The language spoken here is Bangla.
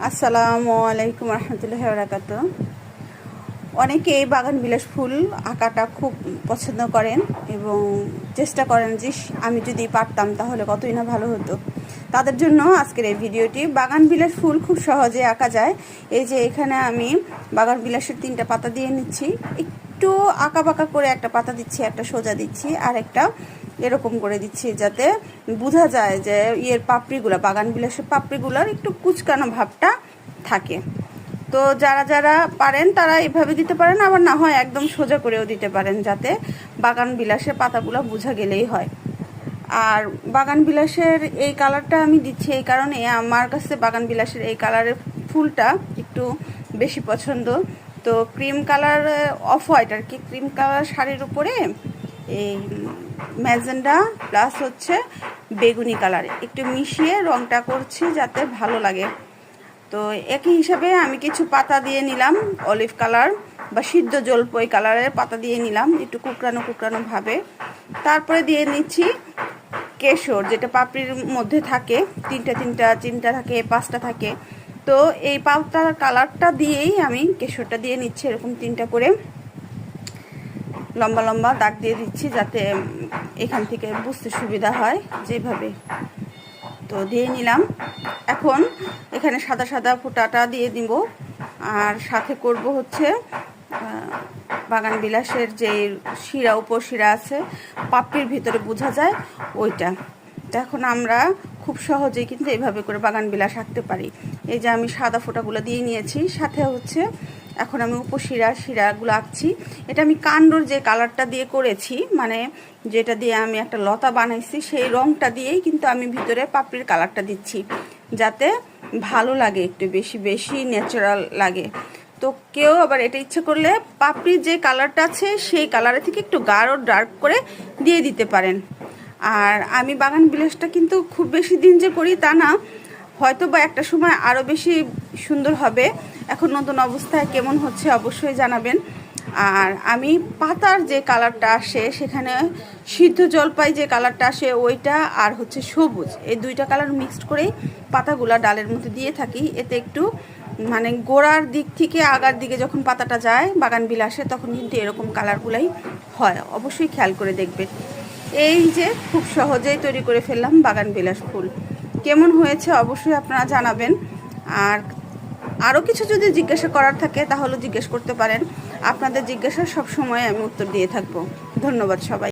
আসসালামু আলাইকুম রহমতুল্লাহি ওয়া বারাকাতুহু। অনেকেই বাগান বিলাস ফুল আঁকাটা খুব পছন্দ করেন এবং চেষ্টা করেন যে আমি যদি পারতাম তাহলে কতই না ভালো হতো। তাদের জন্য আজকের এই ভিডিওটি। বাগান বিলাস ফুল খুব সহজে আঁকা যায়। এই যে এখানে আমি বাগান বিলাসের 3টা পাতা দিয়ে নিচ্ছি, একটু আঁকা বাঁকা করে একটা পাতা দিচ্ছি, একটা সোজা দিচ্ছি আর একটা এরকম করে দিচ্ছি, যাতে বোঝা যায় যে পাপড়িগুলো, বাগান বিলাসের পাপড়িগুলোর একটু কুচকানো ভাবটা থাকে। তো যারা যারা পারেন তারা এভাবে দিতে পারেন, আবার না হয় একদম সোজা করেও দিতে পারেন, যাতে বাগান বিলাসের পাতাগুলো বোঝা গেলেই হয়। আর বাগান বিলাসের এই কালারটা আমি দিচ্ছি এই কারণে, আমার কাছে বাগান বিলাসের এই কালারের ফুলটা একটু বেশি পছন্দ। তো ক্রিম কালার, অফ হোয়াইট আর কি, ক্রিম কালার শাড়ির উপরে এই ম্যাজেন্ডা প্লাস হচ্ছে বেগুনি কালার একটু মিশিয়ে রংটা করছি যাতে ভালো লাগে। তো একই হিসাবে আমি কিছু পাতা দিয়ে নিলাম, অলিভ কালার বা সিদ্ধ জলপাই কালারের পাতা দিয়ে নিলাম একটু কুকরানো কুকরানো ভাবে। তারপরে দিয়ে নিচ্ছি কেশর, যেটা পাপড়ির মধ্যে থাকে, তিনটা থাকে, 5টা থাকে। তো এই পাতার কালারটা দিয়েই আমি কেশরটা দিয়ে নিচ্ছি, এরকম 3টা করে লম্বা লম্বা দাগ দিয়ে দিচ্ছি, যাতে এখান থেকে বুঝতে সুবিধা হয় যেভাবে। তো দিয়ে নিলাম। এখন এখানে সাদা সাদা ফোঁটাটা দিয়ে দিব, আর সাথে করব হচ্ছে বাগান বিলাসের যে শিরা, উপশিরা আছে, পাপড়ির ভিতরে বোঝা যায় ওইটা। তো এখন আমরা খুব সহজেই কিন্তু এইভাবে করে বাগান বিলাস আঁকতে পারি। এই যে আমি সাদা ফোঁটাগুলো দিয়ে নিয়েছি, সাথে হচ্ছে এখন আমি শিরাগুলো আঁকছি। এটা আমি কাণ্ডর যে কালারটা দিয়ে করেছি, মানে যেটা দিয়ে আমি একটা লতা বানাইছি, সেই রংটা দিয়েই কিন্তু আমি ভিতরে পাপড়ির কালারটা দিচ্ছি, যাতে ভালো লাগে, একটু বেশি বেশি ন্যাচারাল লাগে। তো কেউ আবার এটা ইচ্ছে করলে পাপড়ির যে কালারটা আছে সেই কালারের থেকে একটু গাঢ় ডার্ক করে দিয়ে দিতে পারেন। আর আমি বাগান বিলাসটা কিন্তু খুব বেশি দিন যে করি তা না, হয়তো বা একটা সময় আরও বেশি সুন্দর হবে। এখন নতুন অবস্থায় কেমন হচ্ছে অবশ্যই জানাবেন। আর আমি পাতার যে কালারটা আসে, সেখানে সিদ্ধ জলপাই যে কালারটা আসে ওইটা, আর হচ্ছে সবুজ, এই 2টা কালার মিক্সড করেই পাতাগুলা ডালের মধ্যে দিয়ে থাকি। এতে একটু মানে গোড়ার দিক থেকে আগার দিকে যখন পাতাটা যায় বাগান বিলাসে, তখন কিন্তু এরকম কালারগুলাই হয়। অবশ্যই খেয়াল করে দেখবেন। এই যে খুব সহজেই তৈরি করে ফেললাম বাগান বিলাস ফুল। কেমন হয়েছে অবশ্যই আপনারা জানাবেন। আর আরও কিছু যদি জিজ্ঞাসা করার থাকে তাহলে জিজ্ঞেস করতে পারেন। আপনাদের জিজ্ঞাসা সব সময় আমি উত্তর দিয়ে থাকবো। ধন্যবাদ সবাই।